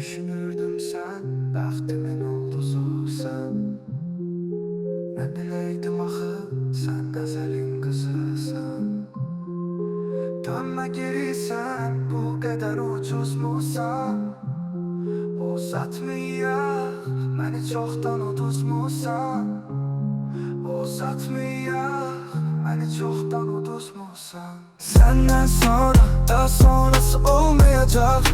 Düşünürdüm sen, bəxtimin ulduzusan. Nə biləydim axı, sən əzəlin qızısan. Dönmə geri sən, bu qədər ucuzmusan. Uzatmayaq, məni çoxdan uduzmusan. Uzatmayaq, məni çoxdan uduzmusan. Səndən sonra, daha sonrası olmayacaq.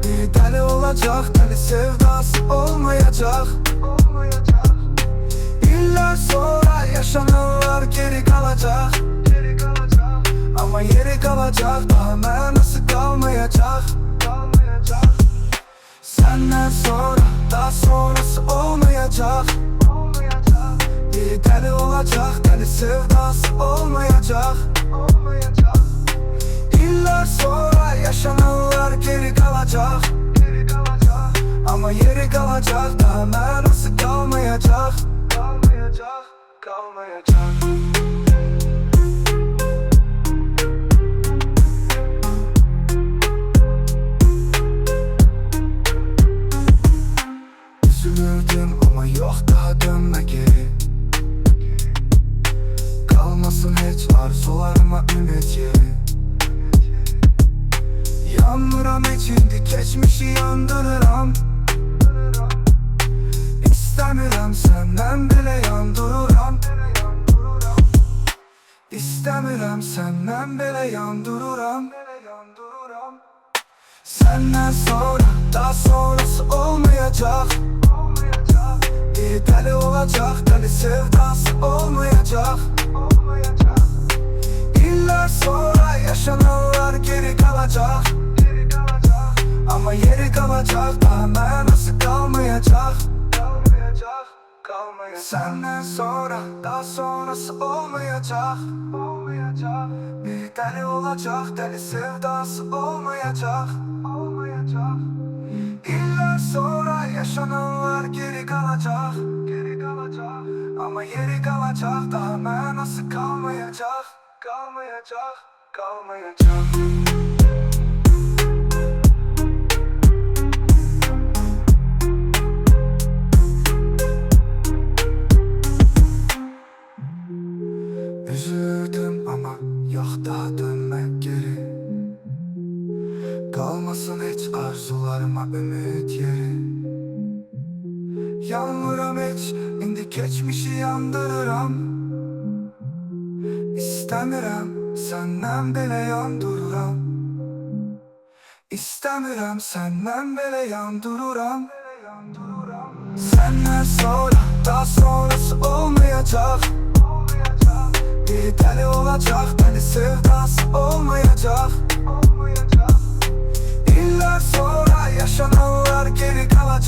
Bir deli olacak, deli sevdası olmayacak. İllər sonra yaşananlar geri kalacak. Ama yeri kalacak, daha mənası kalmayacak. Senden sonra, daha sonrası olmayacak. Bir deli olacak, deli sevdası olmayacak. İllər sonra yaşananlar geri kalacak. Ama yeri kalacak, daha mənası kalmayacak. Kalmayacak. Üzülürdüm ama yok, daha dönme geri. Kalmasın hiç arzularıma ümit yeri. Yanmıram içindi, geçmişi yandırıram. İstəmirəm səndən belə yandururam. İstəmirəm səndən belə yandururam. Səndən sonra, daha sonrası olmayacak. Bir deli olacak, deli sevdası olmayacak. İllər sonra yaşananlar geri kalacak. Ama yeri kalacak, daha mənası kalmayacak. Senden sonra, daha sonrası olmayacak. Bir deli olacak, deli sevdası olmayacak. İllər sonra yaşananlar geri kalacak. Ama yeri kalacak, daha mənası kalmayacak. Kalmayacak. Üzüldüm ama yok, daha dönmek geri. Kalmasın hiç arzularıma ümit yeri. Yanmıram hiç, indi geçmişi yandırıram. İstəmirəm səndən belə yandururam. İstəmirəm səndən belə yandururam. Səndən sonra, daha sonrası olmayacak. Bir deli olacak, deli sevdası olmayacak. İllər sonra yaşananlar geri kalacak.